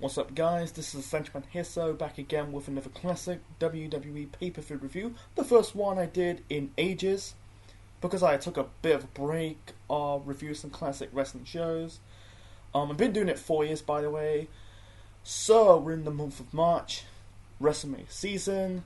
What's up, guys? This is Central Hisso back again with another classic WWE pay-per-view review. The first one I did in ages because I took a bit of a break of reviewing some classic wrestling shows. I've been doing it 4 years, by the way. So we're in the month of March, WrestleMania season.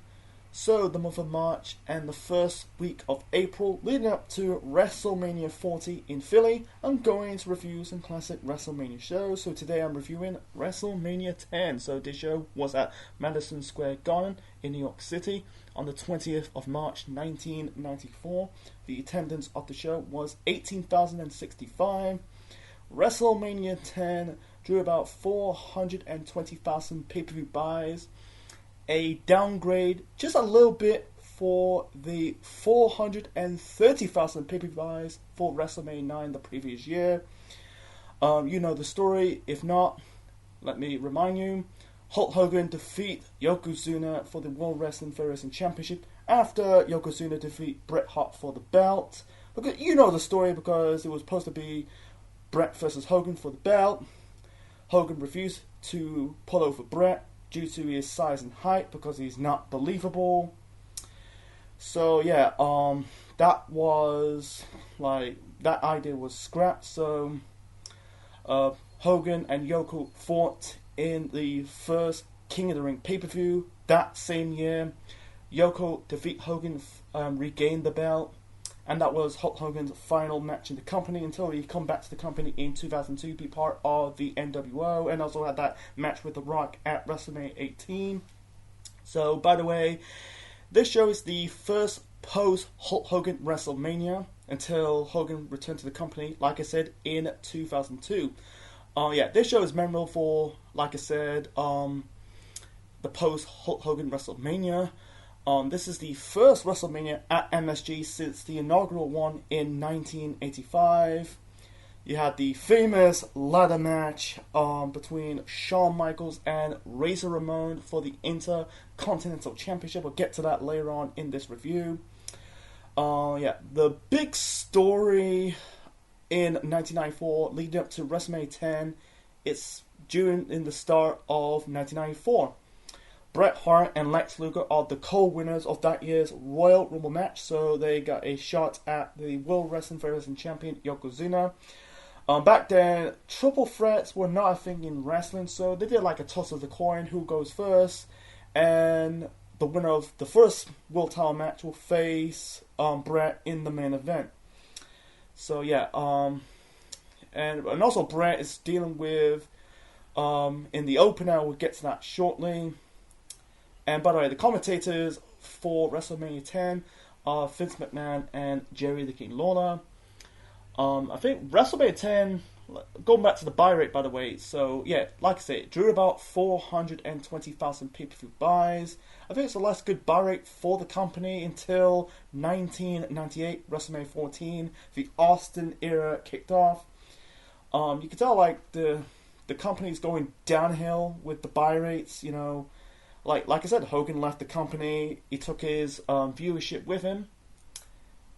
So the month of March and the first week of April, leading up to WrestleMania 40 in Philly, I'm going to review some classic WrestleMania shows. So today I'm reviewing WrestleMania 10. So this show was at Madison Square Garden in New York City on the 20th of March 1994. The attendance of the show was 18,065. WrestleMania 10 drew about 420,000 pay-per-view buys. A downgrade just a little bit for the 430,000 pay-per-view buys for WrestleMania 9 the previous year. You know the story. If not, let me remind you. Hulk Hogan defeat Yokozuna for the World Wrestling Federation Championship after Yokozuna defeat Bret Hart for the belt. Because you know the story because it was supposed to be Bret versus Hogan for the belt. Hogan refused to pull over Bret due to his size and height because he's not believable. So yeah, that was that idea was scrapped. So Hogan and Yoko fought in the first King of the Ring pay-per-view that same year. Yoko defeat Hogan, regained the belt, and that was Hulk Hogan's final match in the company until he come back to the company in 2002, be part of the NWO, and also had that match with The Rock at WrestleMania 18. So, by the way, this show is the first post-Hulk Hogan WrestleMania until Hogan returned to the company, like I said, in 2002. Yeah, this show is memorable for, like I said, the post-Hulk Hogan WrestleMania. This is the first WrestleMania at MSG since the inaugural one in 1985. You had the famous ladder match between Shawn Michaels and Razor Ramon for the Intercontinental Championship. We'll get to that later on in this review. Yeah, the big story in 1994 leading up to WrestleMania 10, it's in the start of 1994. Bret Hart and Lex Luger are the co-winners of that year's Royal Rumble match, so they got a shot at the World Wrestling Federation champion Yokozuna. Back then, triple threats were not a thing in wrestling, so they did like a toss of the coin, who goes first, and the winner of the first world title match will face Bret in the main event. So yeah, and also Bret is dealing with in the opener. We'll get to that shortly. And by the way, the commentators for WrestleMania 10 are Vince McMahon and Jerry the King Lawler. I think WrestleMania 10, going back to the buy rate, by the way, so yeah, like I said, it drew about 420,000 pay-per-view buys. I think it's the last good buy rate for the company until 1998, WrestleMania 14, the Austin era kicked off. You can tell like the company's going downhill with the buy rates, you know. Like I said, Hogan left the company. He took his viewership with him,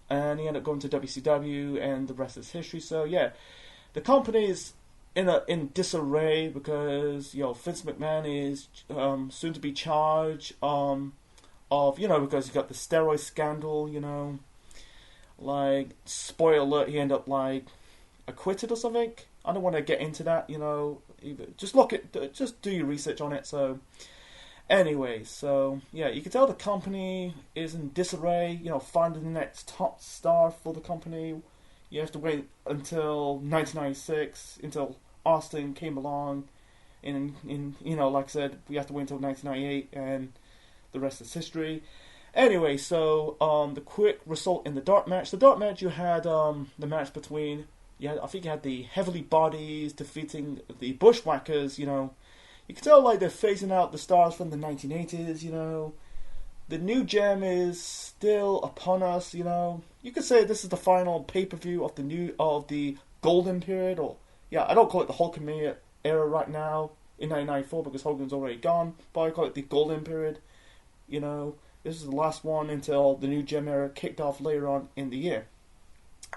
and he ended up going to WCW, and the rest is history. So yeah, the company is in disarray because Vince McMahon is soon to be charged of because he got the steroid scandal. Like spoiler alert, he ended up like acquitted or something. I don't want to get into that. Just do your research on it. So. Anyway, so yeah, you can tell the company is in disarray. Finding the next top star for the company, you have to wait until 1996 until Austin came along, and like I said, we have to wait until 1998, and the rest is history. Anyway, so the quick result in the dark match. The dark match, you had the match between I think you had the Heavenly Bodies defeating the Bushwhackers. You can tell like they're phasing out the stars from the 1980s, The new gem is still upon us, You could say this is the final pay-per-view of the golden period, or I don't call it the Hulkamania era right now in 1994 because Hogan's already gone, but I call it the golden period. This is the last one until the new gem era kicked off later on in the year.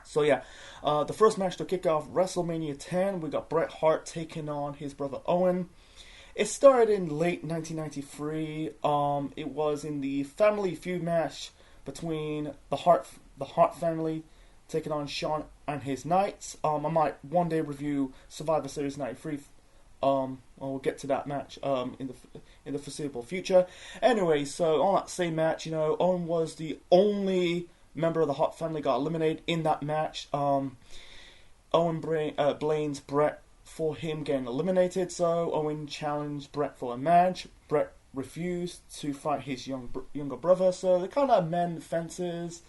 So yeah, the first match to kick off WrestleMania 10, we got Bret Hart taking on his brother Owen. It started in late 1993. It was in the Family Feud match between the Hart family taking on Shawn and his Knights. I might one day review Survivor Series '93. We'll get to that match in the foreseeable future. Anyway, so on that same match, Owen was the only member of the Hart family got eliminated in that match. Owen blames Bret for him getting eliminated, so Owen challenged Bret for a match. Bret refused to fight his younger brother, so they kind of mend fences.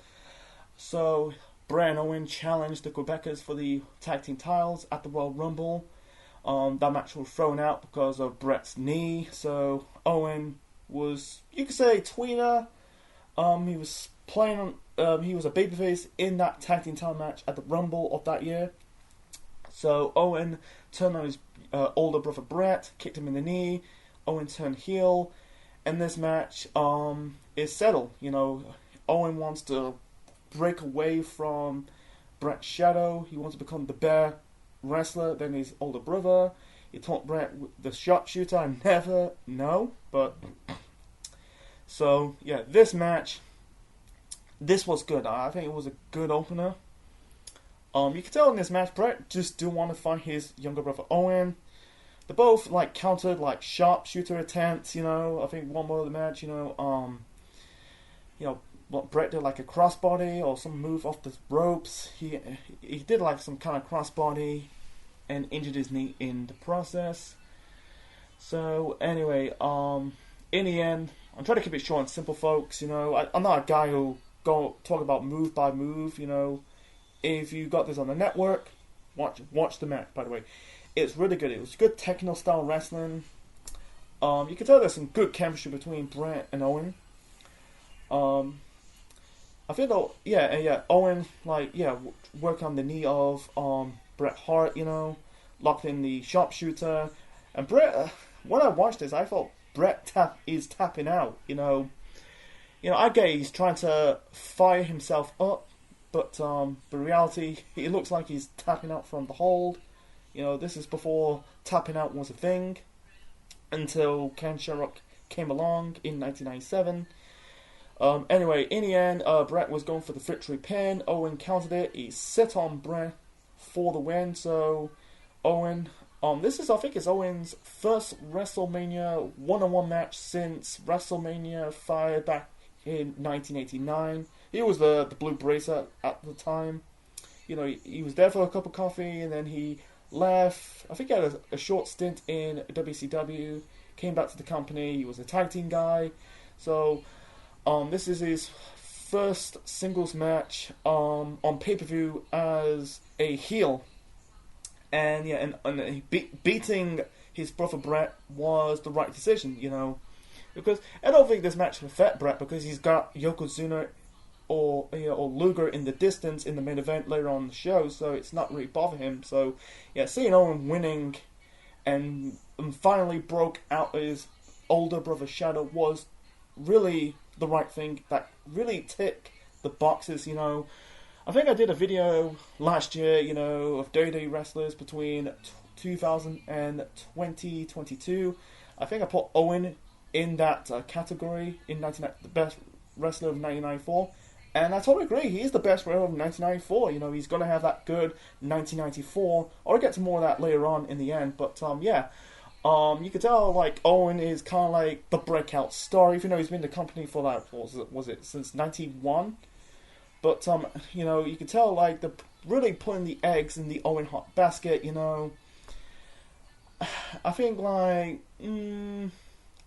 So Bret and Owen challenged the Quebecers for the tag team titles at the Royal Rumble. That match was thrown out because of Bret's knee, so Owen was, you could say, tweener. He was playing he was a babyface in that tag team title match at the Rumble of that year. So Owen turned on his older brother Bret, kicked him in the knee. Owen turned heel, and this match is settled. Owen wants to break away from Bret's shadow. He wants to become the better wrestler than his older brother. He taught Bret the sharpshooter. I never know, but so yeah, this match, this was good. I think it was a good opener. You can tell in this match, Bret just didn't want to fight his younger brother Owen. They both countered sharpshooter attempts. I think one more of the match, what Bret did a crossbody or some move off the ropes. He did some kind of crossbody and injured his knee in the process. So anyway, in the end, I'm trying to keep it short and simple, folks. I'm not a guy who go talk about move by move. If you got this on the network, watch the match. By the way, it's really good. It was good techno style wrestling. You can tell there's some good chemistry between Bret and Owen. I feel though, Owen work on the knee of Bret Hart, locked in the sharpshooter, and Bret. When I watched this, I thought Bret is tapping out. I get he's trying to fire himself up, but in reality, it looks like he's tapping out from the hold. This is before tapping out was a thing, until Ken Shamrock came along in 1997. Anyway, in the end, Bret was going for the victory pin. Owen countered it. He set on Bret for the win. So Owen, this is, I think, is Owen's first WrestleMania one-on-one match since WrestleMania 5 back in 1989. He was the blue bracer at the time. He was there for a cup of coffee, and then he left. I think he had a short stint in WCW. Came back to the company. He was a tag team guy. So this is his first singles match on pay-per-view as a heel. And yeah, and beating his brother Bret was the right decision, because I don't think this match will affect Bret because he's got Yokozuna or Luger in the distance in the main event later on in the show, so it's not really bothering him. So yeah, seeing Owen winning and finally broke out his older brother's shadow was really the right thing. That really ticked the boxes. I think I did a video last year, of WWE wrestlers between 2000 and 2022. I think I put Owen in that category in the best wrestler of 1994. And I totally agree. He is the best wrestler of 1994. He's going to have that good 1994. I'll get to more of that later on in the end. But you can tell Owen is kind of like the breakout star. Even though he's been in the company for was it since 91. But you can tell the really putting the eggs in the Owen Hart basket. I think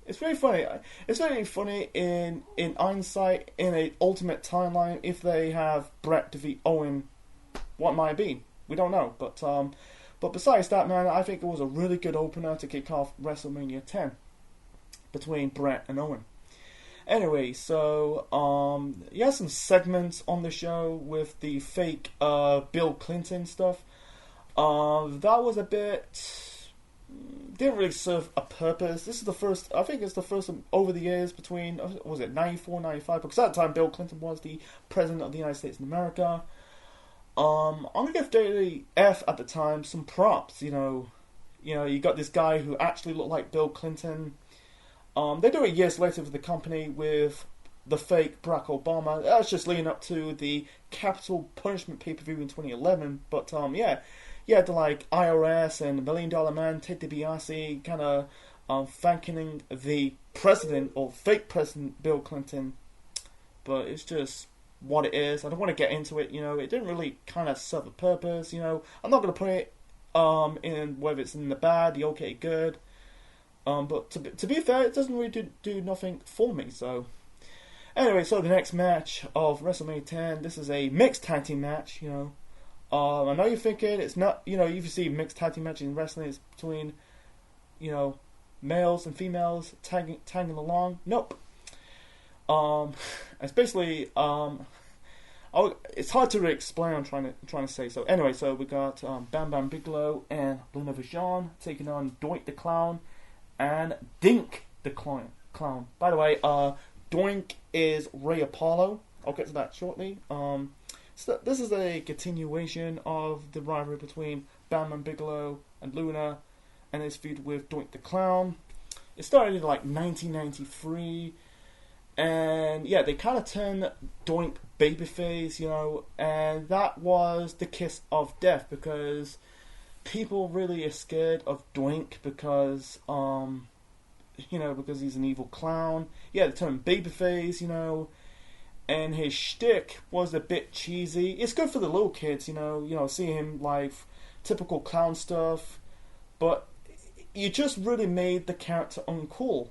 it's very funny. It's very funny in hindsight, in a ultimate timeline, if they have Bret defeat Owen, what might it be? We don't know. But besides that, man, I think it was a really good opener to kick off WrestleMania 10 between Bret and Owen. Anyway, so you have some segments on the show with the fake Bill Clinton stuff. That was a bit didn't really serve a purpose. This is the first, I think it's the first over the years between, was it 94, 95? Because at the time Bill Clinton was the President of the United States of America. I'm going to give WWF at the time some props, You know, you got this guy who actually looked like Bill Clinton. They do it years later with the company with the fake Barack Obama. That was just leading up to the Capital Punishment pay-per-view in 2011. But yeah, you had the like IRS and $1 Million Man, Ted DiBiase, kind of thanking the president or fake president Bill Clinton. But it's just what it is. I don't want to get into it. You know, it didn't really kind of serve a purpose. You know, I'm not going to put it in whether it's in the bad, the okay, good. But to be fair, it doesn't really do nothing for me. So anyway, so the next match of WrestleMania 10, this is a mixed tag team match. You know, I know you're thinking it's not. You know, if you see mixed tag team matches in wrestling, it's between, you know, males and females tagging along. Nope. It's basically it's hard to really explain. I'm trying to say. So anyway, so we got Bam Bam Bigelow and Luna Vachon taking on Doink the Clown and Dink the Clown. By the way, Doink is Ray Apollo. I'll get to that shortly. So this is a continuation of the rivalry between Bam Bam Bigelow and Luna, and his feud with Doink the Clown. It started in like 1993. And yeah, they kind of turned Doink babyface, you know, and that was the kiss of death because people really are scared of Doink because, you know, because he's an evil clown. Yeah, they turned babyface, you know, and his shtick was a bit cheesy. It's good for the little kids, you know, seeing him like typical clown stuff, but you just really made the character uncool.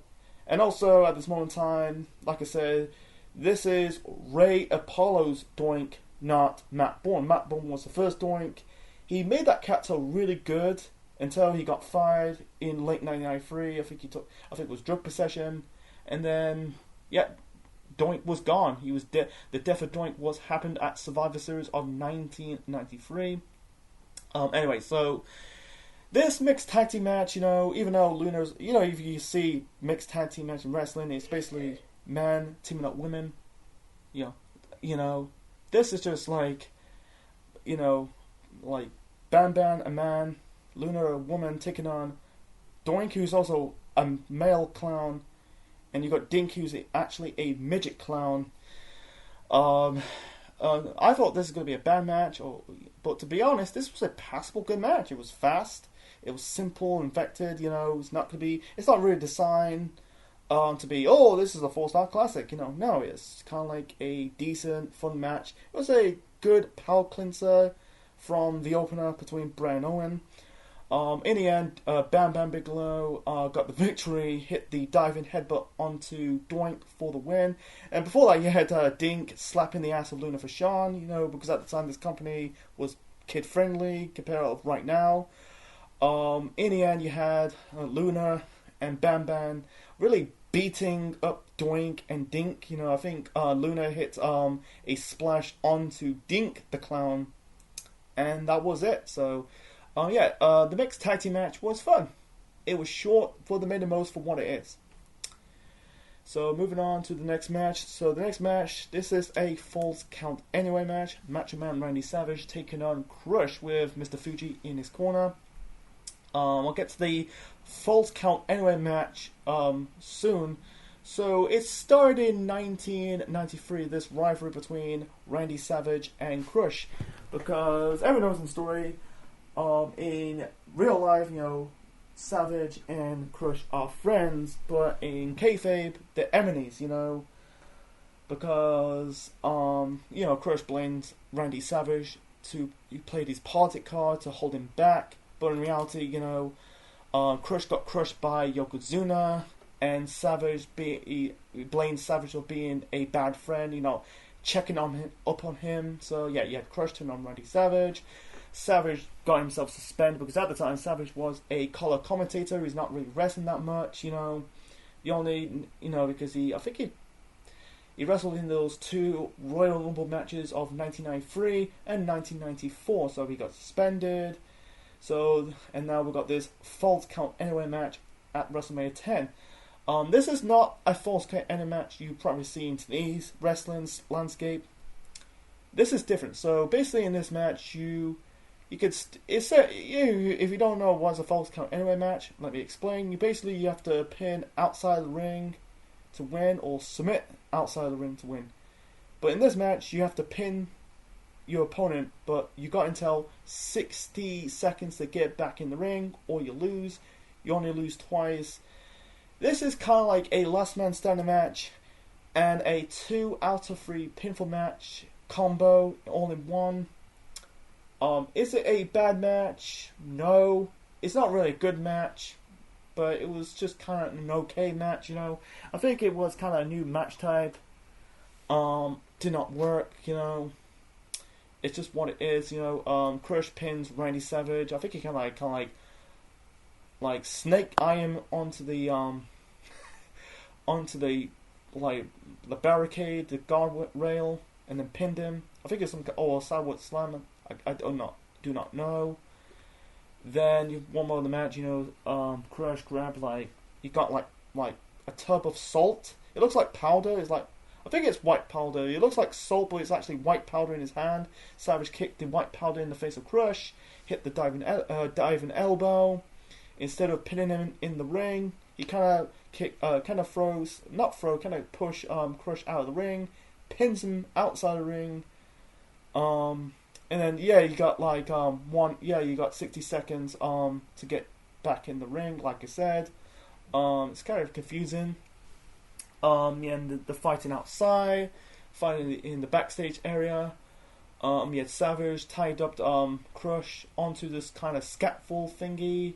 And also, at this moment in time, like I said, this is Ray Apollo's Doink, not Matt Bourne. Matt Bourne was the first Doink. He made that character really good until he got fired in late 1993. I think it was drug possession. And then, yeah, Doink was gone. He was dead. The death of Doink happened at Survivor Series of 1993. Anyway, so this mixed tag team match, you know, even though Luna's, you know, if you see mixed tag team match in wrestling, it's basically men teaming up women. You know, this is just like, you know, like Bam Bam a man, Luna a woman taking on Doink, who's also a male clown, and you got Dink, who's actually a midget clown. I thought this was going to be a bad match, but to be honest, this was a passable good match. It was fast. It was simple, infected, you know, it's not really designed to be, oh, this is a 4-star classic, you know. No, it's kind of like a decent, fun match. It was a good power cleanser from the opener between Bray and Owen. In the end, Bam Bam Bigelow got the victory, hit the diving headbutt onto Doink for the win. And before that, you had Dink slapping the ass of Luna Vachon, you know, because at the time this company was kid-friendly compared to right now. In the end, you had Luna and Bam Bam really beating up Doink and Dink. You know, I think Luna hit a splash onto Dink the Clown, and that was it. So, the mixed tag team match was fun. It was short, but they made the most for what it is. So, moving on to the next match. So, the next match, this is a Falls Count Anyway match. Macho Man Randy Savage taking on Crush with Mr. Fuji in his corner. I'll get to the Falls Count Anyway match soon. So it started in 1993, this rivalry between Randy Savage and Crush, because everyone knows the story. In real life, you know, Savage and Crush are friends, but in kayfabe, they're enemies, you know, because you know, Crush blames Randy Savage he played his politic card to hold him back. But in reality, you know, Crush got crushed by Yokozuna, and Savage blamed Savage for being a bad friend, you know, checking up on him. So yeah, you had Crush turn on Randy Savage. Savage got himself suspended because at the time Savage was a color commentator. He's not really wrestling that much, you know. The only, you know, because he wrestled in those two Royal Rumble matches of 1993 and 1994, so he got suspended. So, and now we've got this Falls Count Anyway match at WrestleMania 10. This is not a Falls Count Anyway match you probably see in today's wrestling landscape. This is different. So, basically in this match, you You could if you don't know what's a false count anywhere match, let me explain. You have to pin outside the ring to win, or submit outside the ring to win. But in this match, you have to pin your opponent, but you got until 60 seconds to get back in the ring, or you lose. You only lose twice. This is kind of like a last man standing match and a 2 out of 3 pinfall match combo all in one. Is it a bad match? No. It's not really a good match, but it was just kind of an okay match, I think it was kind of a new match type. Did not work, It's just what it is, Crush pins Randy Savage. I think he kind of like snake eye him onto the the barricade, the guardrail, and then pinned him. I think it's some sideward slam. I do not know. Then you one more of the match, Crush grabbed he got like a tub of salt. It looks like powder. It's like, I think it's white powder. It looks like salt, but it's actually white powder in his hand. Savage kicked the white powder in the face of Crush, hit the diving elbow. Instead of pinning him in the ring, he kind of push Crush out of the ring, pins him outside the ring. And then you got you got 60 seconds to get back in the ring. Like I said, it's kind of confusing. And the fighting outside, fighting in the backstage area. You had Savage tied up Crush onto this kind of scaffold thingy.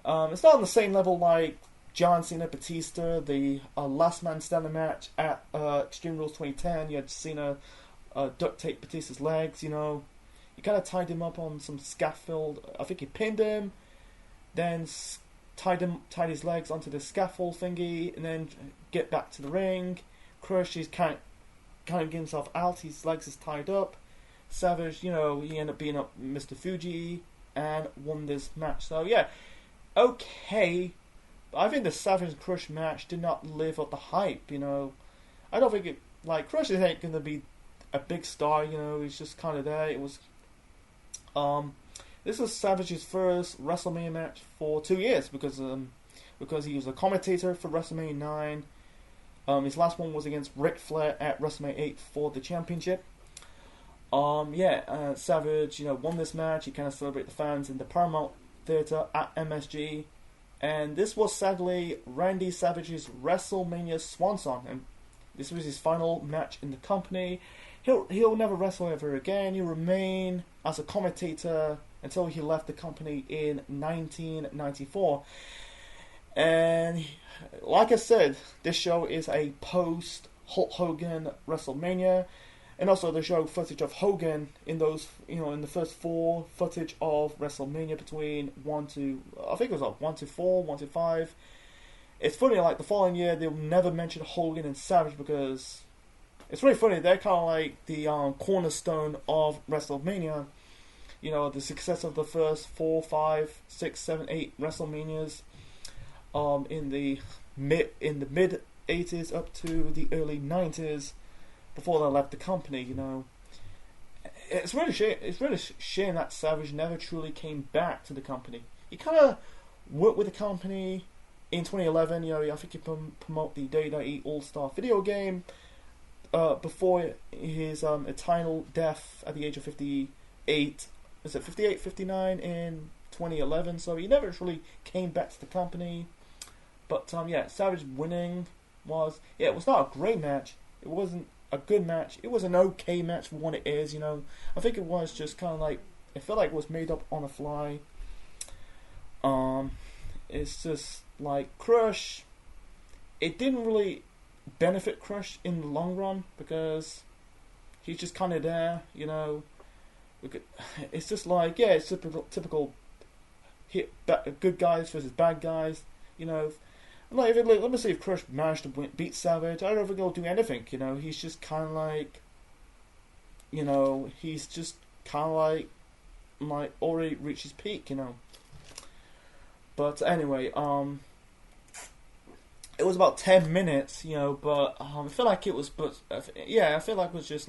It's not on the same level like John Cena Batista, the last man standing match at Extreme Rules 2010. You had Cena duct tape Batista's legs, He kind of tied him up on some scaffold. I think he pinned him, then tied his legs onto the scaffold thingy, and then get back to the ring. Crush, he's kind of getting himself out. His legs is tied up. Savage, he ended up beating up Mr. Fuji and won this match. So yeah, okay. But I think the Savage and Crush match did not live up the hype. I don't think it Crush ain't gonna be a big star. He's just kind of there. It was this was Savage's first WrestleMania match for 2 years because he was a commentator for WrestleMania 9. His last one was against Ric Flair at WrestleMania 8 for the championship. Savage, won this match. He kind of celebrated the fans in the Paramount Theater at MSG, and this was sadly Randy Savage's WrestleMania swan song, and this was his final match in the company. He'll never wrestle ever again. He'll remain as a commentator until he left the company in 1994. And like I said, this show is a post Hulk Hogan WrestleMania, and also they show footage of Hogan in those, in the first 4 footage of WrestleMania between 1 to 4, 1 to 5. It's funny, the following year they'll never mention Hogan and Savage because it's really funny. They're kind of like the cornerstone of WrestleMania. The success of the first 4, 5, 6, 7, 8 WrestleManias in the mid 80s up to the early 90s before they left the company. It's really shame that Savage never truly came back to the company. He kind of worked with the company in 2011. I think he promoted the WWE All-Star video game before his eternal death at the age of 58. Is it 58, 59 in 2011? So he never really came back to the company. But Savage winning was not a great match. It wasn't a good match. It was an okay match for what it is. I think it was just kind of it felt like it was made up on the fly. It's just Crush. It didn't really benefit Crush in the long run because he's just kind of there. It's just it's typical good guys versus bad guys. Let me see if Crush managed to beat Savage. I don't think he'll do anything. He's just kind of he's just kind of already reached his peak. But anyway, it was about 10 minutes. But I feel like it was, I feel like it was just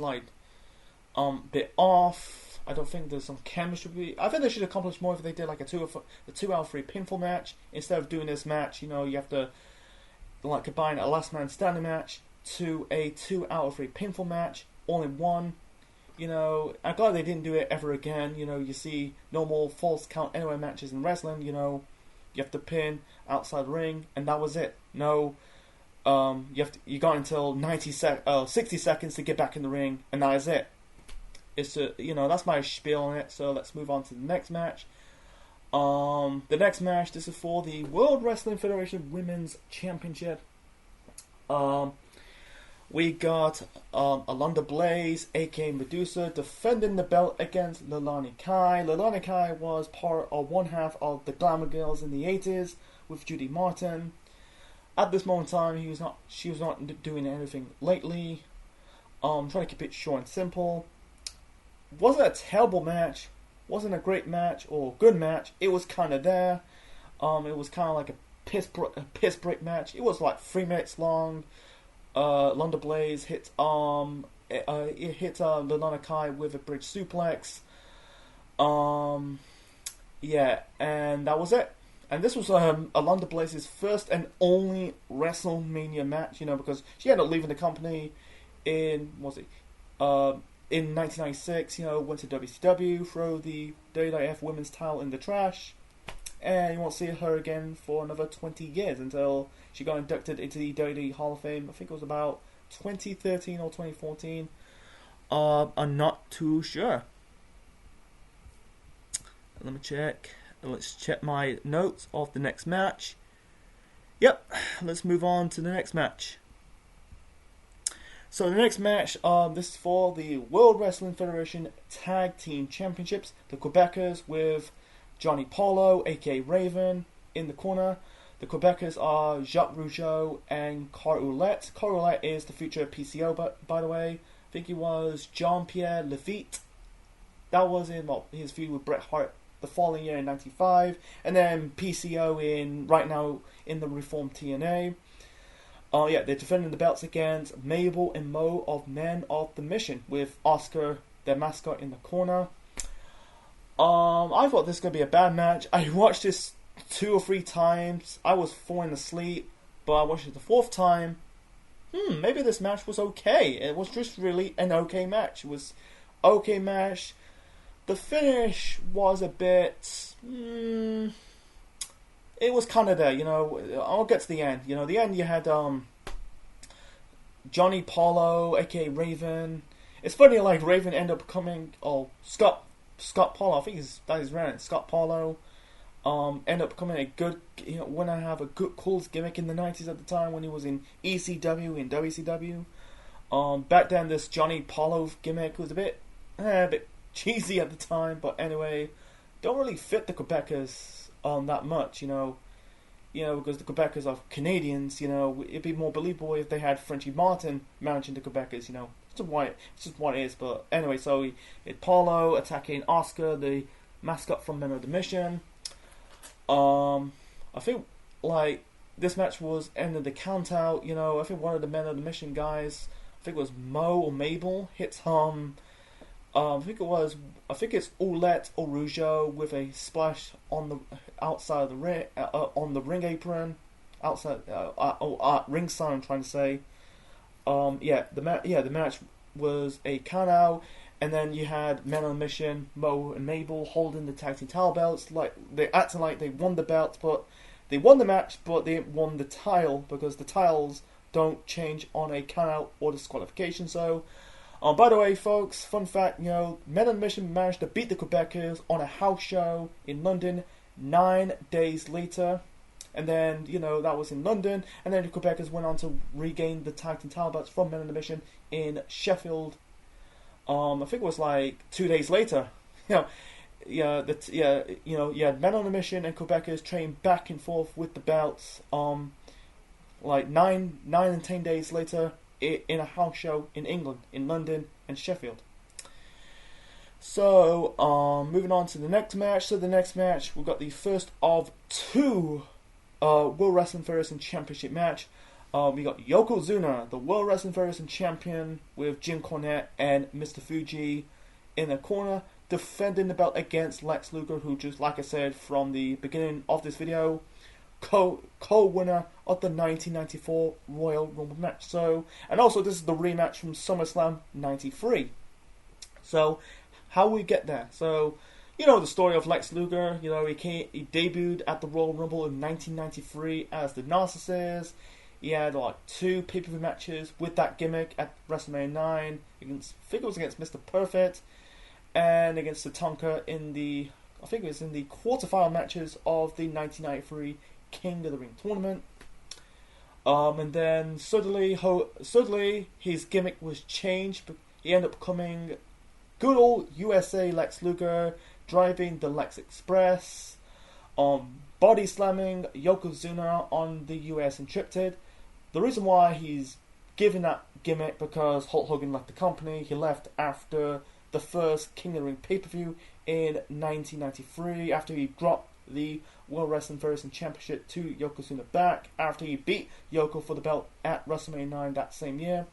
bit off. I don't think there's some chemistry. I think they should accomplish more if they did like a 2 out of 3 pinfall match instead of doing this match. You have to like combine a last man standing match to a 2 out of 3 pinfall match all in one. I'm glad they didn't do it ever again. You see normal false count anywhere matches in wrestling. You have to pin outside the ring, and that was it. No, you got until 60 seconds to get back in the ring, and that is it. It's that's my spiel on it. So let's move on to the next match. The next match, this is for the World Wrestling Federation Women's Championship. We got Alundra Blaze, aka Medusa, defending the belt against Leilani Kai. Leilani Kai was part of one half of the Glamour Girls in the 80s with Judy Martin. At this moment in time, she was not doing anything lately. Trying to keep it short and simple. Wasn't a terrible match. Wasn't a great match or good match. It was kind of there. It was kind of like a piss break match. It was like 3 minutes long. Alundra Blaze hit Leilani Kai with a bridge suplex. Yeah, and that was it. And this was Alundra Blaze's first and only WrestleMania match, because she ended up leaving the company in 1996, went to WCW, throw the WWF Women's title in the trash, and you won't see her again for another 20 years until she got inducted into the WWE Hall of Fame. I think it was about 2013 or 2014. I'm not too sure. Let me check. Let's check my notes of the next match. Yep, let's move on to the next match. So the next match, this is for the World Wrestling Federation Tag Team Championships. The Quebecers with Johnny Paulo, aka Raven, in the corner. The Quebecers are Jacques Rougeau and Carl Ouellette. Carl Ouellette is the future PCO, by the way. I think he was Jean-Pierre Lafitte. That was in his feud with Bret Hart the following year in 1995. And then PCO right now in the reformed TNA. They're defending the belts against Mabel and Mo of Men of the Mission with Oscar, their mascot, in the corner. I thought this was going to be a bad match. I watched this 2 or 3 times. I was falling asleep, but I watched it the 4th time. Maybe this match was okay. It was just really an okay match. It was okay match. The finish was a bit... it was kind of there, I'll get to the end. The end you had Johnny Paulo, aka Raven. It's funny, like Raven ended up becoming Scott Paulo. I think that is right. Scott Paulo ended up becoming a good, when I have a good cool gimmick in the 90s at the time when he was in ECW and WCW. Back then this Johnny Paulo gimmick was a bit cheesy at the time, but anyway, don't really fit the Quebecers that much, because the Quebecers are Canadians. It'd be more believable if they had Frenchie Martin managing the Quebecers. It's just what it is. But anyway, so it's Paulo attacking Oscar, the mascot from Men of the Mission. I think like this match was ended the count out. I think one of the Men of the Mission guys, I think it was Mo or Mabel, hits I think it's Ouellette or Rougeau with a splash on the outside of the ring, on the ring apron, outside ringside. I'm trying to say. The match was a count out, and then you had Men on a Mission, Mo and Mabel holding the tag team title belts, like they acting like they won the belts, but they won the match, but they won the title because the titles don't change on a count out or disqualification. So. By the way, folks, fun fact, Men on a Mission managed to beat the Quebecers on a house show in London 9 days later. And then, that was in London. And then the Quebecers went on to regain the tag team title belts from Men on a Mission in Sheffield. I think it was like 2 days later. Men on a Mission and Quebecers trained back and forth with the belts. Like 9 and 10 days later, in a house show in England, in London and Sheffield. So, moving on to the next match. So the next match, we've got the first of 2 World Wrestling Federation Championship match. We got Yokozuna, the World Wrestling Federation Champion, with Jim Cornette and Mr. Fuji in the corner, defending the belt against Lex Luger, who, just like I said from the beginning of this video, co-winner of the 1994 Royal Rumble match. So, and also this is the rematch from SummerSlam 93. So, how we get there? So, you know the story of Lex Luger. You know, he debuted at the Royal Rumble in 1993 as the Narcissist. He had like 2 pay-per-view matches with that gimmick at WrestleMania 9 against, I think it was against Mr. Perfect, and against Tatanka in the, I think it was in the quarterfinal matches of the 1993 King of the Ring tournament. And then suddenly his gimmick was changed. But he ended up becoming good old USA Lex Luger, driving the Lex Express, body slamming Yokozuna on the US Encrypted. The reason why he's given that gimmick because Hulk Hogan left the company. He left after the first King of the Ring pay-per-view in 1993, after he dropped the World Wrestling Federation Championship to Yokozuna back, after he beat Yoko for the belt at WrestleMania 9 that same year.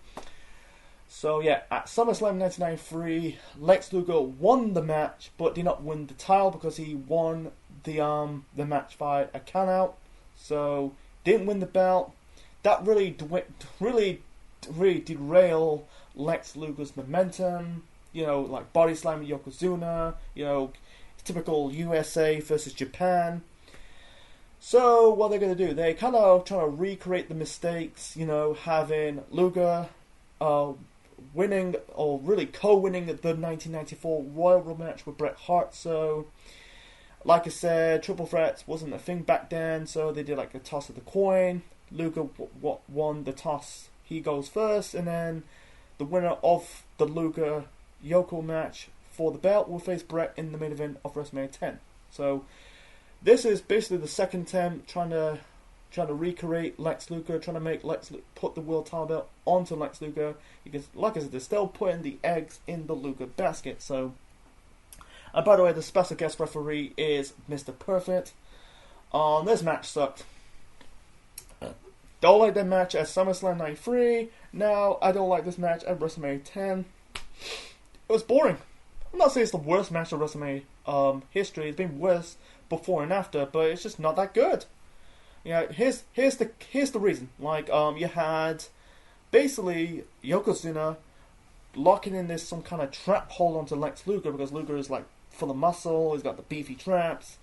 So yeah, at SummerSlam 1993, Lex Luger won the match, but did not win the title because he won the match by a countout. So didn't win the belt. That really derailed Lex Luger's momentum. You know, like body slamming Yokozuna. You know, typical USA versus Japan. So what they're going to do? They kind of trying to recreate the mistakes. You know, having Luger winning, or really co-winning, the 1994 Royal Rumble match with Bret Hart. So, like I said, triple threats wasn't a thing back then, so they did like a toss of the coin. Luger won the toss. He goes first, and then the winner of the Luger Yoko match for the belt will face Bret in the main event of WrestleMania 10. So this is basically the second attempt trying to recreate Lex Luger, trying to make Lex Luger put the world title belt onto Lex Luger, because like I said, they're still putting the eggs in the Luger basket. So, and by the way, the special guest referee is Mr. Perfect. This match sucked. Don't like that match at SummerSlam 93. Now I don't like this match at WrestleMania 10. It was boring. I'm not saying it's the worst match of WrestleMania history. It's been worse before and after, but it's just not that good. Yeah, here's the reason. Like, you had basically Yokozuna locking in this some kind of trap hold onto Lex Luger, because Luger is like full of muscle. He's got the beefy traps.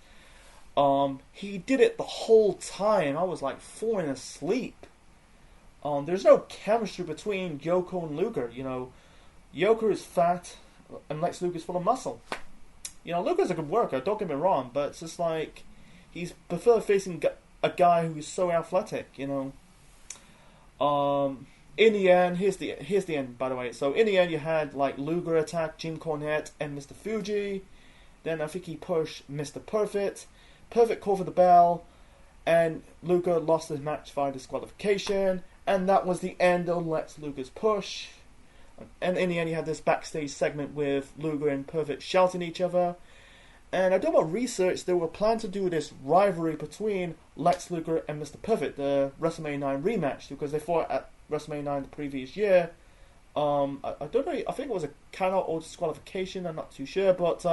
He did it the whole time. I was like falling asleep. There's no chemistry between Yoko and Luger. You know, Yoko is fat and Lex Luger is full of muscle. You know, Luger's a good worker, don't get me wrong, but it's just like he's prefer facing a guy who's so athletic. You know. In the end, here's the end, by the way. So in the end, you had like Luger attack Jim Cornette and Mr. Fuji. Then I think he pushed Mr. Perfect. Perfect called for the bell, and Luger lost his match via disqualification, and that was the end of Lex Luger's push. And in the end, you had this backstage segment with Luger and Perfect shouting at each other. And I did my research. They were planning to do this rivalry between Lex Luger and Mr. Perfect, the WrestleMania 9 rematch, because they fought at WrestleMania 9 the previous year. I don't know. I think it was a countout or disqualification. I'm not too sure, but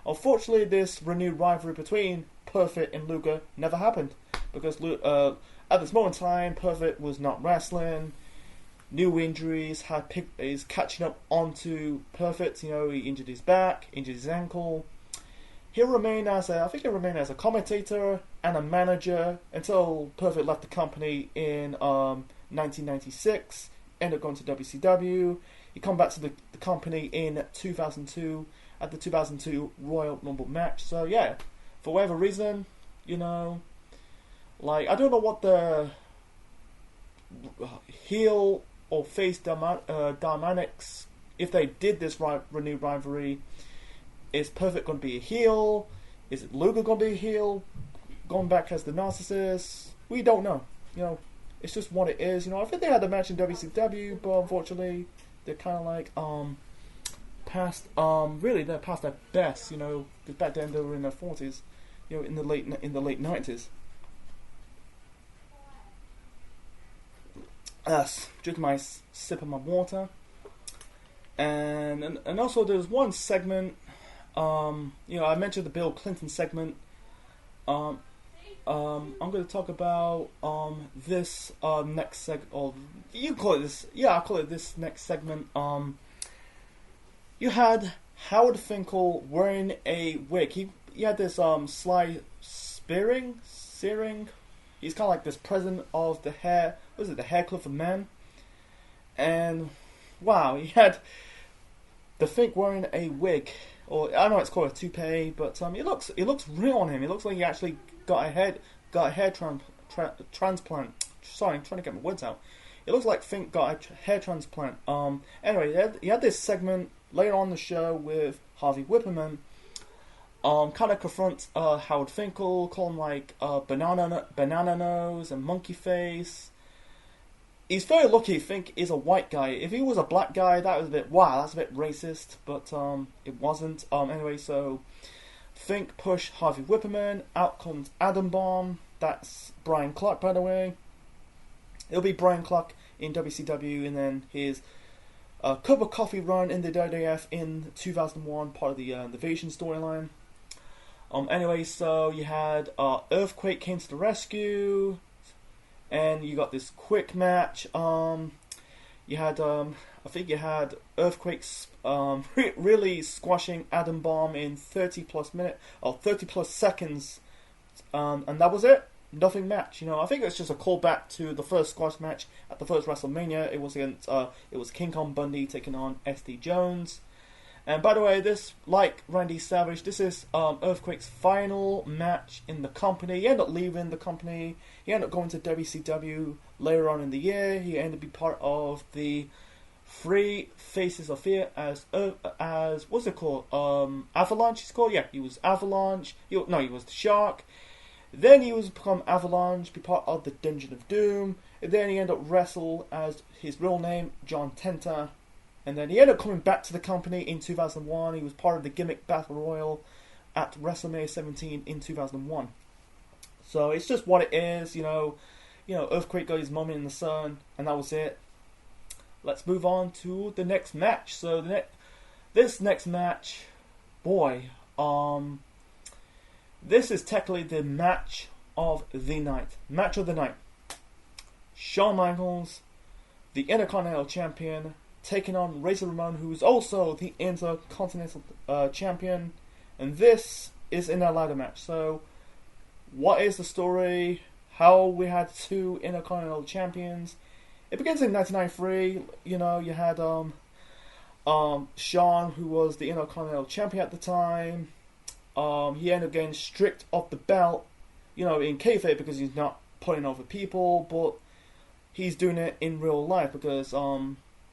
unfortunately, this renewed rivalry between Perfect and Luger never happened, because at this moment in time, Perfect was not wrestling. New injuries is catching up onto Perfect. You know, he injured his back, injured his ankle. He'll remain as a commentator and a manager until Perfect left the company in 1996. Ended up going to WCW. He come back to the company in 2002 at the 2002 Royal Rumble match. So yeah, for whatever reason, you know, like I don't know what the heel or face dynamics, if they did this renewed rivalry, is Perfect going to be a heel? Is it Luger going to be a heel? Going back as the Narcissist? We don't know. You know, it's just what it is. You know, I think they had a match in WCW, but unfortunately, they're kind of like really they're past their best. You know, because back then they were in their 40s. You know, in the late 90s. Drinking my sip of my water, and also there's one segment I mentioned the Bill Clinton segment. Um, I'm going to talk about this next or you call it this. Yeah, I call it this next segment. You had Howard Finkel wearing a wig. He had this sly searing. He's kind of like this president of the hair. What is it? The Hair Club for Men. And wow, he had the Fink wearing a wig, or I don't know it's called a toupee, but it looks real on him. It looks like he actually got a hair transplant. Sorry, I'm trying to get my words out. It looks like Fink got a hair transplant. Anyway, he had this segment later on the show with Harvey Whipperman. Kind of confronts Howard Finkel, call him like banana nose and monkey face. He's very lucky Fink is a white guy. If he was a black guy, that was that's a bit racist, but it wasn't. Anyway, so Fink pushed Harvey Whipperman, out comes Adam Bomb, that's Brian Clark, by the way. It'll be Brian Clark in WCW, and then his cup of coffee run in the WWF in 2001, part of the Invasion storyline. Anyway, so you had Earthquake came to the rescue, and you got this quick match. You had, I think you had Earthquake's really squashing Adam Bomb in 30 plus seconds, and that was it. Nothing match. I think it's just a callback to the first squash match at the first WrestleMania. It was against, it was King Kong Bundy taking on SD Jones. And by the way, this, like Randy Savage, this is Earthquake's final match in the company. He ended up leaving the company. He ended up going to WCW later on in the year. He ended up being part of the Three Faces of Fear as what's it called? Avalanche. It's called. Yeah, he was Avalanche. He was the Shark. Then he was become Avalanche, be part of the Dungeon of Doom. And then he ended up wrestle as his real name, John Tenta. And then he ended up coming back to the company in 2001. He was part of the Gimmick Battle Royal at WrestleMania 17 in 2001. So it's just what it is, Earthquake got his moment in the sun, and that was it. Let's move on to the next match. So this next match, boy, this is technically the match of the night. Match of the night. Shawn Michaels, the Intercontinental Champion, taking on Razor Ramon, who is also the Intercontinental Champion. And this is in a ladder match. So, what is the story? How we had two Intercontinental Champions? It begins in 1993. You had Shawn, who was the Intercontinental Champion at the time. He ended up getting stripped of the belt, in kayfabe because he's not putting over people, but he's doing it in real life because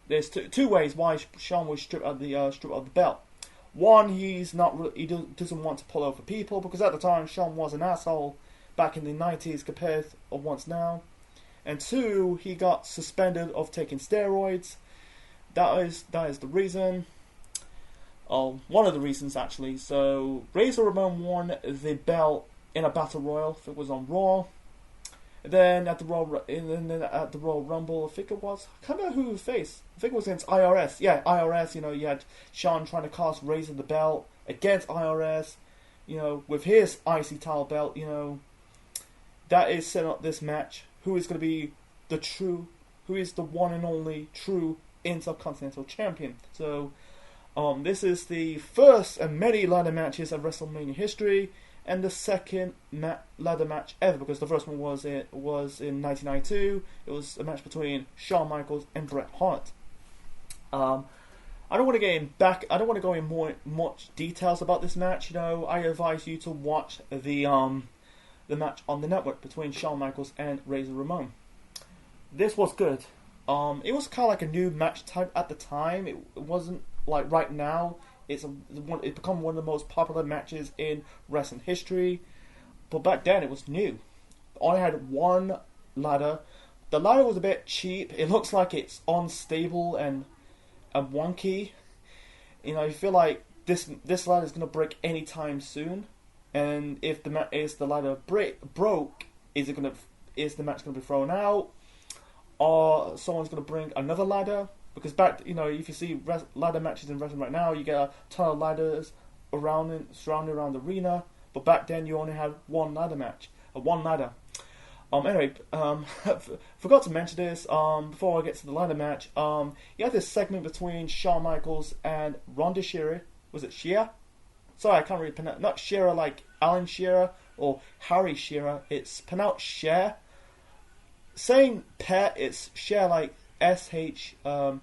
there's two ways why Shawn was stripped of the belt. One, he doesn't want to pull over people because at the time Shawn was an asshole back in the 90s compared to once now. And two, he got suspended of taking steroids. That is the reason. One of the reasons actually. So Razor Ramon won the belt in a battle royal. If it was on Raw. Then at the Royal Rumble, I think it was. I can't remember who he faced. I think it was against IRS. Yeah, IRS. You had Shawn trying to cost Razor the belt against IRS. With his IC title belt. That is setting up this match. Who is going to be who is the one and only true Intercontinental Champion? So, this is the first of many ladder matches of WrestleMania history, and the second ladder match ever, because the first one was in 1992. It was a match between Shawn Michaels and Bret Hart. I don't want to go in much details about this match. I advise you to watch the match on the network between Shawn Michaels and Razor Ramon. This was good. It was kind of like a new match type at the time. It wasn't like right now. It's become one of the most popular matches in wrestling history. But back then it was new. I had one ladder. The ladder was a bit cheap. It looks like it's unstable and wonky. You feel like this ladder is going to break anytime soon. And if the ladder broke, is the match going to be thrown out, or someone's going to bring another ladder? Because if you see ladder matches in wrestling right now, you get a ton of ladders surrounding around the arena. But back then you only had one ladder match, one ladder. Anyway, forgot to mention this. Before I get to the ladder match, you had this segment between Shawn Michaels and Ronda Shearer. Was it Shearer? Sorry, I can't really pronounce. Not Shearer like Alan Shearer or Harry Shearer. It's pronounced Cher. Saying pet, it's Cher like SHEAR.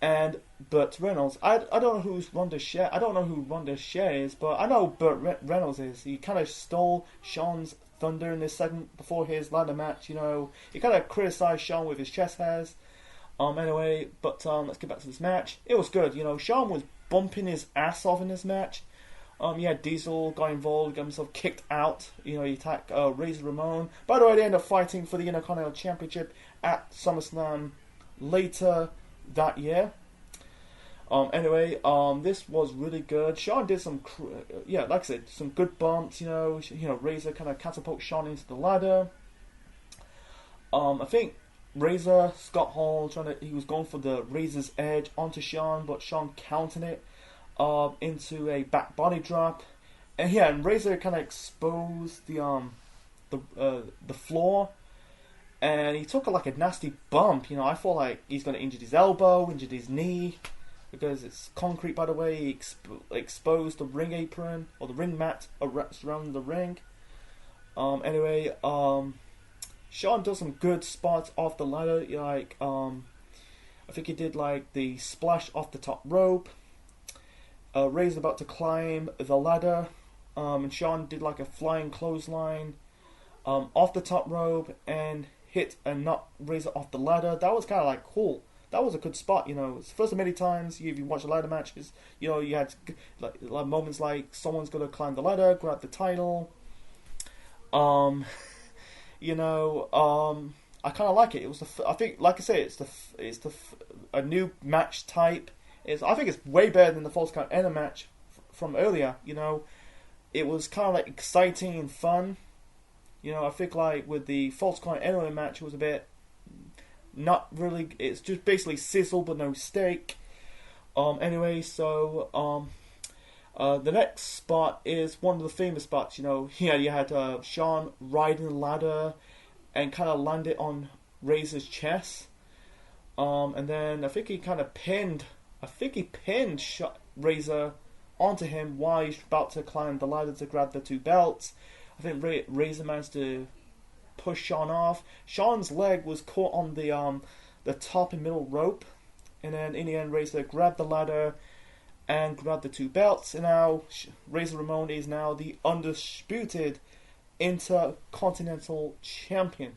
And Burt Reynolds. I don't know who's Ronda Cher. I don't know who Ronda Cher is, but I know Burt Reynolds is. He kind of stole Shawn's thunder in this segment before his ladder match. You know, he kind of criticized Shawn with his chest hairs. Anyway, but let's get back to this match. It was good. You know, Shawn was bumping his ass off in this match. You had Diesel got involved, got himself kicked out. You know, he attacked Razor Ramon. By the way, they ended up fighting for the Intercontinental Championship at SummerSlam later that year. Anyway, this was really good. Shawn did some, like I said, some good bumps. You know, Razor kind of catapulted Shawn into the ladder. I think Razor, Scott Hall, he was going for the Razor's Edge onto Shawn, but Shawn countered it into a back body drop, and Razor kind of exposed the floor, and he took like a nasty bump. You know, I thought like he's gonna injure his elbow, injure his knee, because it's concrete. By the way, he exposed the ring apron or the ring mat surrounding the ring. Anyway, Shawn does some good spots off the ladder. Like I think he did like the splash off the top rope. Razor about to climb the ladder, and Shawn did like a flying clothesline off the top rope and hit and knock Razor off the ladder. That was kind of like cool. That was a good spot, you know. It's the first of many times if you watch the ladder matches, you know, you had like moments like someone's gonna climb the ladder, grab the title. You know, I kind of like it. It was I think, like I say, it's a new match type. I think it's way better than the Falls Count Anywhere match from earlier. You know, it was kind of like exciting and fun. You know, I think like with the Falls Count Anywhere match, it was a bit not really. It's just basically sizzle but no steak. Anyway, so the next spot is one of the famous spots. You know, you had Shawn riding the ladder and kind of landed on Razor's chest. And then I think he kind of pinned Razor onto him while he's about to climb the ladder to grab the two belts. I think Razor managed to push Shawn off. Shawn's leg was caught on the top and middle rope, and then in the end Razor grabbed the ladder and grabbed the two belts, and now Razor Ramon is now the undisputed Intercontinental Champion.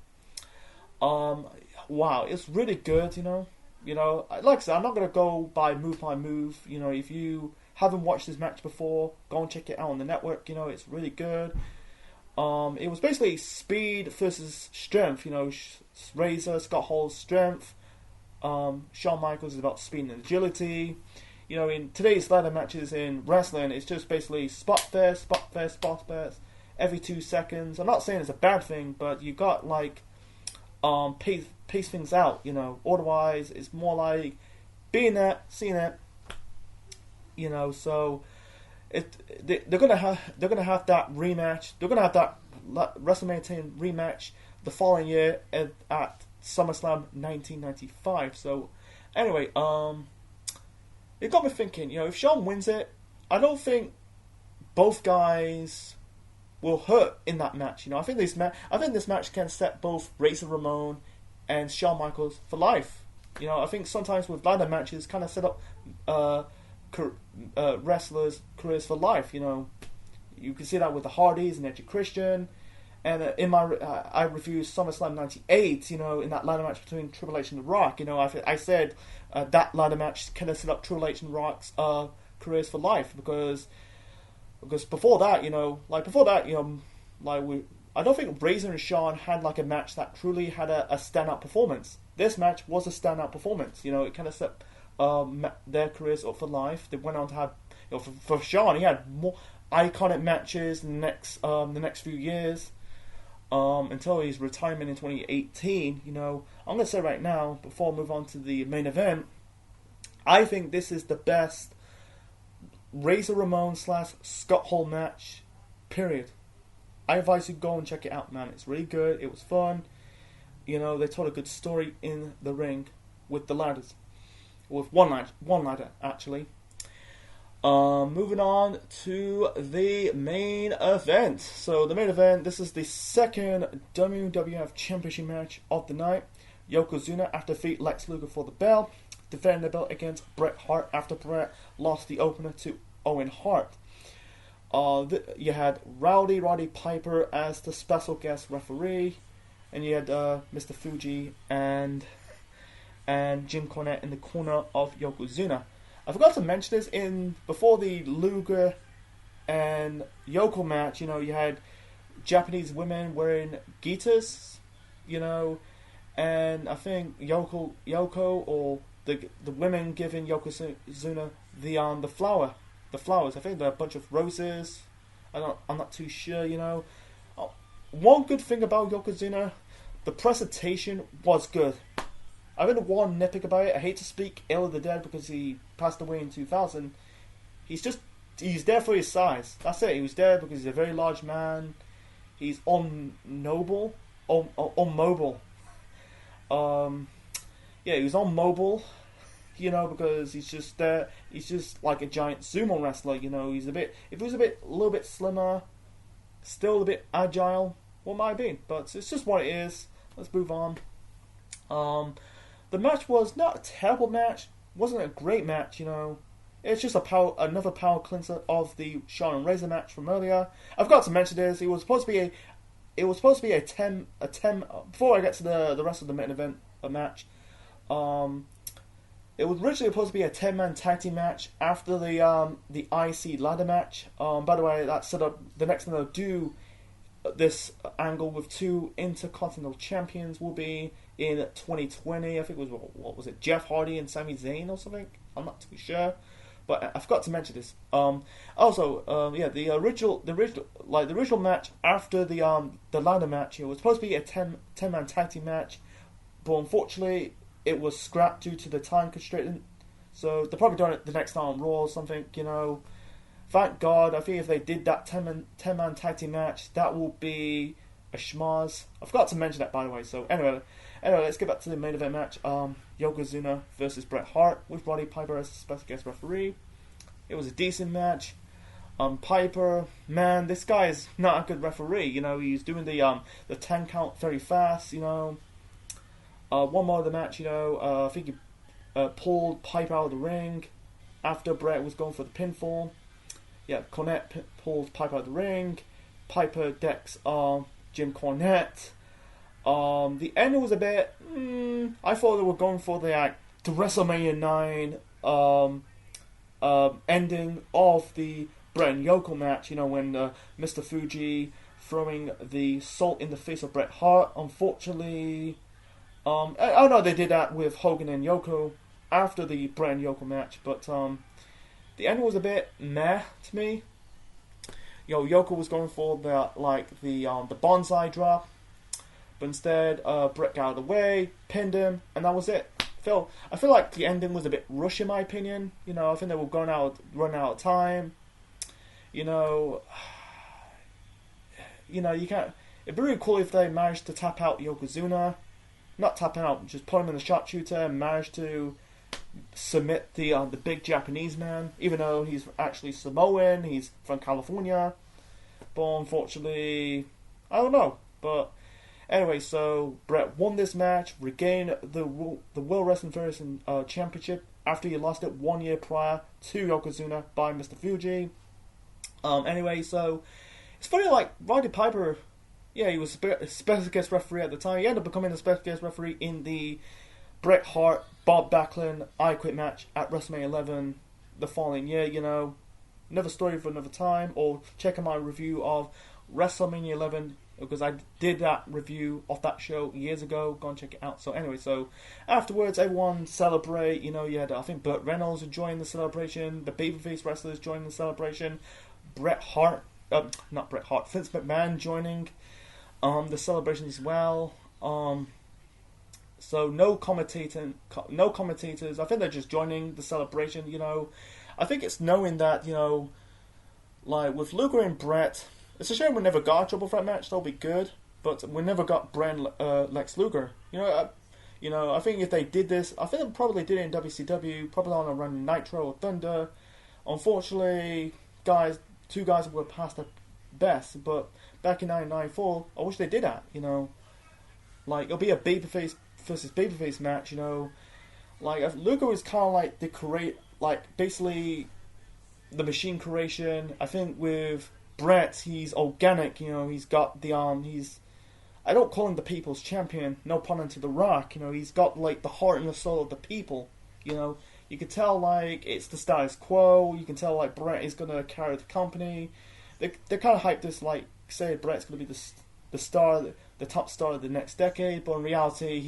Wow, it's really good, you know. You know, like I said, I'm not going to go by move. You know, if you haven't watched this match before, go and check it out on the network. You know, it's really good. It was basically speed versus strength. You know, Razor, Scott Hall's strength. Shawn Michaels is about speed and agility. You know, in today's ladder matches in wrestling, it's just basically spot fest every 2 seconds. I'm not saying it's a bad thing, but you got like pace things out, you know. Otherwise, it's more like being there, seeing it, you know. So they're gonna have that rematch. They're gonna have that WrestleMania 10 rematch the following year at SummerSlam 1995. So anyway, it got me thinking. You know, if Shawn wins it, I don't think both guys will hurt in that match. You know, I think this match can set both Razor Ramon and Shawn Michaels for life. You know, I think sometimes with ladder matches kind of set up wrestlers' careers for life. You know, you can see that with the Hardys and Edge and Christian. And in my I reviewed SummerSlam '98. You know, in that ladder match between Triple H and The Rock. You know, I said that ladder match kind of set up Triple H and Rock's careers for life because before that, you know, I don't think Razor and Shawn had like a match that truly had a standout performance. This match was a standout performance. You know, it kind of set their careers up for life. They went on to have, you know, for Shawn, he had more iconic matches in the next few years until his retirement in 2018. You know, I'm going to say right now, before I move on to the main event, I think this is the best Razor Ramon / Scott Hall match, period. I advise you go and check it out, man. It's really good. It was fun. You know, they told a good story in the ring with the ladders. With one ladder, actually. Moving on to the main event. So, the main event, this is the second WWF Championship match of the night. Yokozuna after defeat Lex Luger for the belt. Defending the belt against Bret Hart after Bret lost the opener to Owen Hart. You had Roddy Piper as the special guest referee, and you had Mr. Fuji and Jim Cornette in the corner of Yokozuna. I forgot to mention this before the Luger and Yoko match. You know, you had Japanese women wearing gitas, you know, and I think Yoko or the women giving Yokozuna the flowers. I think they're a bunch of roses. I'm not too sure, you know. One good thing about Yokozuna, the presentation was good. I think the one nitpick about it, I hate to speak ill of the dead because he passed away in 2000. He's there for his size. That's it. He was there because he's a very large man. He's ummobile. He was unmobile. You know, because he's just there. He's just like a giant sumo wrestler. You know, if he was a little bit slimmer, still a bit agile, what might have been? But it's just what it is. Let's move on. The match was not a terrible match. Wasn't a great match. You know, it's just another power cleanser of the Shawn and Razor match from earlier. I forgot to mention this. It was supposed to be a 10. Before I get to the rest of the main event match. It was originally supposed to be a 10-man tag team match after the IC ladder match. By the way, that set up the next time they'll do this angle with two Intercontinental Champions will be in 2020. I think it was, what was it, Jeff Hardy and Sami Zayn or something? I'm not too sure, but I forgot to mention this. The original match after the ladder match, it was supposed to be a 10-man tag team match, but unfortunately it was scrapped due to the time constraint. So they're probably doing it the next night on Raw or something, you know. Thank God. I think if they did that 10-man tag team match, that will be a schmaz. I forgot to mention that, by the way. So anyway, let's get back to the main event match. Yokozuna versus Bret Hart with Roddy Piper as the special guest referee. It was a decent match. Piper, man, this guy is not a good referee. You know, he's doing the 10 count very fast. You know. One more of the match, you know, I think he pulled Piper out of the ring after Bret was going for the pinfall. Yeah, Cornette pulls Piper out of the ring. Piper decks Jim Cornette. The ending was a bit. I thought they were going for the WrestleMania 9 ending of the Bret and Yoko match. You know, when Mr. Fuji throwing the salt in the face of Bret Hart. Unfortunately. They did that with Hogan and Yoko after the Bret and Yoko match, but the end was a bit meh to me. You know, Yoko was going for the bonsai drop, but instead Bret got out of the way, pinned him, and that was it. I feel like the ending was a bit rushed in my opinion. You know, I think they were running out of time. You know, you can't. It'd be really cool if they managed to tap out Yokozuna. Not tapping out, just put him in the sharpshooter and managed to submit the big Japanese man, even though he's actually Samoan, he's from California. But unfortunately, I don't know. But anyway, so Bret won this match, regained the World Wrestling Federation Championship after he lost it 1 year prior to Yokozuna by Mr. Fuji. Anyway, so it's funny, like Roddy Piper. Yeah, he was a special guest referee at the time. He ended up becoming a special guest referee in the Bret Hart, Bob Backlund, I Quit match at WrestleMania 11 the following year, you know. Another story for another time. Or check out my review of WrestleMania 11, because I did that review of that show years ago. Go and check it out. So anyway, so afterwards, everyone celebrate. You know, you had, I think, Burt Reynolds joined the celebration. The babyface wrestlers joined the celebration. Vince McMahon joining the celebration as well. So no commentators. I think they're just joining the celebration. You know, I think it's knowing that, like with Luger and Brett, it's a shame we never got a triple threat match. That'll be good, but we never got Brett and Lex Luger. I think if they did this, I think they probably did it in WCW, probably on a run Nitro or Thunder. Unfortunately, two guys were past their best, but back in 1994, I wish they did that. Like it'll be a babyface versus babyface match. Like Luger is kind of like basically the machine creation. I think with Brett, he's organic. He's got the arm. I don't call him the people's champion. No pun into The Rock. He's got like the heart and the soul of the people. You can tell like it's the status quo. You can tell like Brett is gonna carry the company. They kind of hype this like say Brett's gonna be the star, the top star of the next decade. But in reality,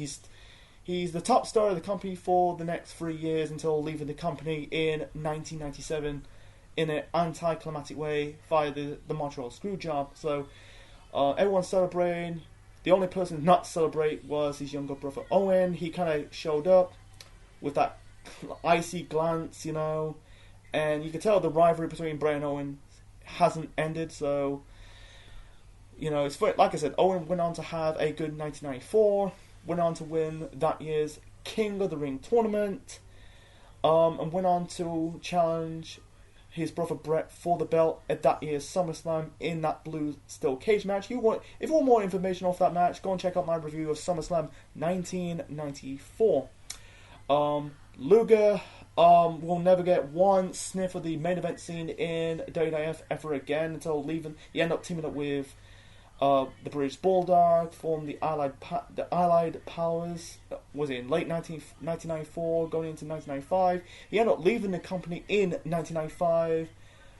he's the top star of the company for the next 3 years until leaving the company in 1997 in an anticlimactic way via the Montreal Screwjob. So everyone's celebrating. The only person not to celebrate was his younger brother Owen. He kind of showed up with that icy glance, and you can tell the rivalry between Bray and Owen hasn't ended. So, it's funny. Like I said, Owen went on to have a good 1994, went on to win that year's King of the Ring tournament, and went on to challenge his brother Brett for the belt at that year's SummerSlam in that blue steel cage match. If you want more information off that match, go and check out my review of SummerSlam 1994. Luger will never get one sniff of the main event scene in WWF ever again until leaving. He ended up teaming up with the British Bulldog, formed the Allied Powers. Was it in late 1994, going into 1995? He ended up leaving the company in 1995.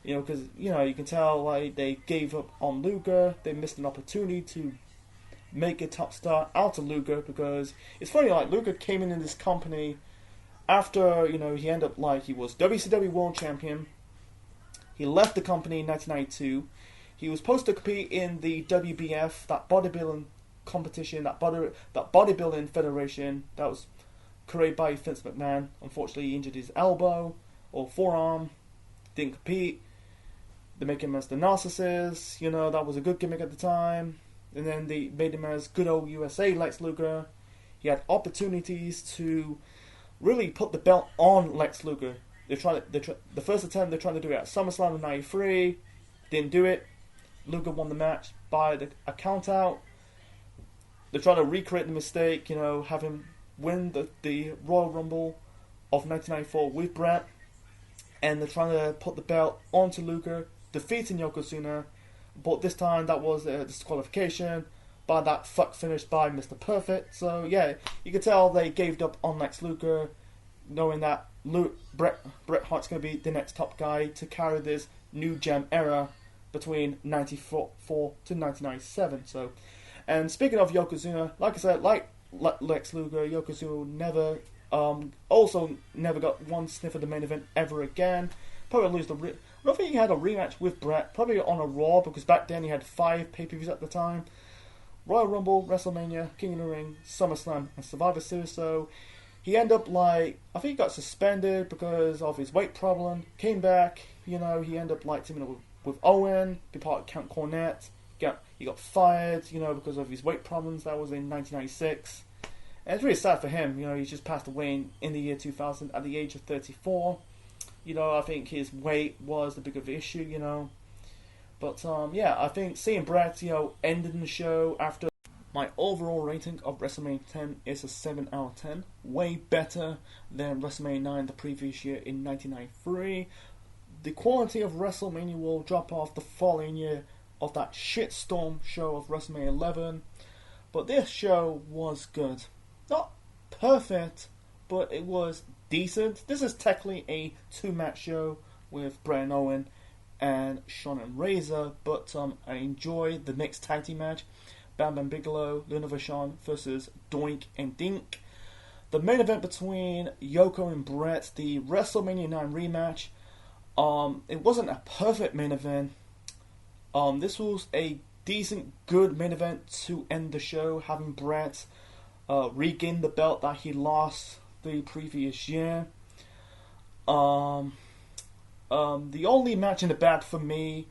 Because you can tell like they gave up on Luger. They missed an opportunity to make a top star out of Luger, because it's funny, like Luger came in this company after he ended up like he was WCW World Champion. He left the company in 1992. He was supposed to compete in the WBF, that bodybuilding competition, that bodybuilding federation that was created by Vince McMahon. Unfortunately, he injured his elbow or forearm, didn't compete. They make him as the narcissist. That was a good gimmick at the time. And then they made him as good old USA Lex Luger. He had opportunities to really put the belt on Lex Luger. The first attempt they're trying to do it at SummerSlam in '93, didn't do it. Luger won the match by a count out. They're trying to recreate the mistake, have him win the Royal Rumble of 1994 with Brett, and they're trying to put the belt onto Luger, defeating Yokozuna, but this time that was a disqualification by that fuck finish by Mr. Perfect. So yeah, you can tell they gave up on Lex Luger, knowing that Bret Hart's going to be the next top guy to carry this new gem era between 94 to 1997. So, and speaking of Yokozuna, like I said, like Lex Luger, Yokozuna never got one sniff of the main event ever again. Probably lose I don't think he had a rematch with Brett, probably on a Raw, because back then he had 5 pay-per-views at the time. Royal Rumble, WrestleMania, King of the Ring, SummerSlam, and Survivor Series. So he ended up I think he got suspended because of his weight problem. Came back, he ended up teaming up with Owen, be part of Count Cornette. He got fired, because of his weight problems. That was in 1996. And it's really sad for him. He just passed away in the year 2000 at the age of 34. I think his weight was the bigger issue, But, I think seeing Brett, ending the show after my overall rating of WrestleMania 10 is a 7 out of 10. Way better than WrestleMania 9 the previous year in 1993. The quality of WrestleMania will drop off the following year of that shitstorm show of WrestleMania 11. But this show was good. Not perfect, but it was decent. This is technically a 2-match show with Bray and Owen and Shawn and Razor, but I enjoy the mixed tag team match. Bam Bam Bigelow, Luna Vachon versus Doink and Dink. The main event between Yoko and Brett, the WrestleMania 9 rematch. It wasn't a perfect main event. This was a decent, good main event to end the show, having Brett regain the belt that he lost the previous year. The only match in the bad for me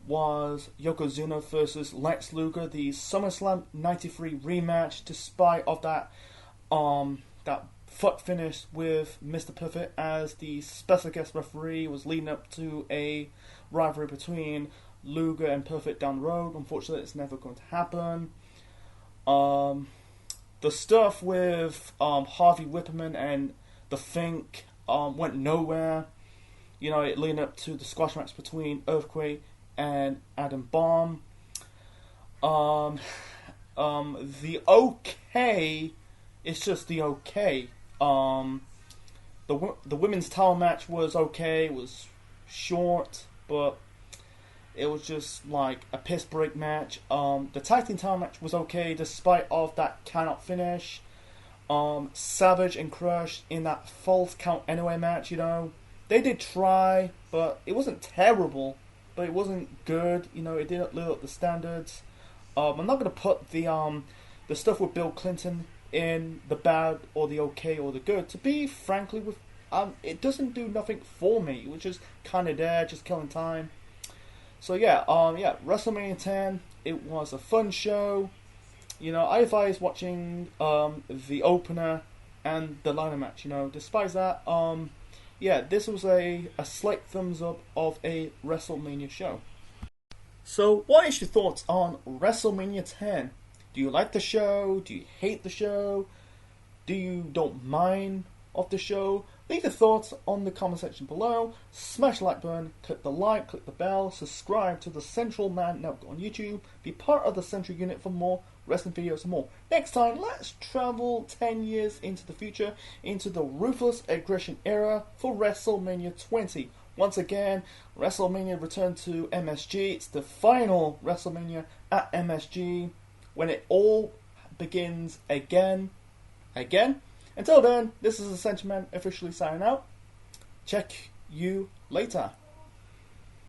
was Yokozuna versus Lex Luger, the SummerSlam '93 rematch. Despite of that foot finish with Mr. Perfect as the special guest referee, was leading up to a rivalry between Luger and Perfect down the road. Unfortunately, it's never going to happen. The stuff with Harvey Whipperman and The Fink went nowhere. You know, it leading up to the squash match between Earthquake and Adam Bomb. The okay, it's just the okay. The women's title match was okay. It was short, but it was just like a piss break match. The tag team title match was okay, despite of that count finish. Savage and Crush in that false count anyway match. You know, they did try, but it wasn't terrible. But it wasn't good. You know, it didn't live up the standards. I'm not gonna put the stuff with Bill Clinton in the bad or the okay or the good. To be frankly, with it doesn't do nothing for me. It was just kind of there, just killing time. So yeah, WrestleMania 10. It was a fun show. You know, I advise watching the opener and the ladder match. You know, despite that, this was a slight thumbs up of a WrestleMania show. So, what is your thoughts on WrestleMania 10? Do you like the show? Do you hate the show? Do you don't mind of the show? Leave your thoughts on the comment section below. Smash the like button, click the like, click the bell, subscribe to the Central Man Network on YouTube. Be part of the Central Unit for more wrestling videos and more. Next time, let's travel 10 years into the future, into the Ruthless Aggression era for WrestleMania 20. Once again, WrestleMania returned to MSG. It's the final WrestleMania at MSG, when it all begins again. Until then, this is the Central Man officially signing out. Check you later.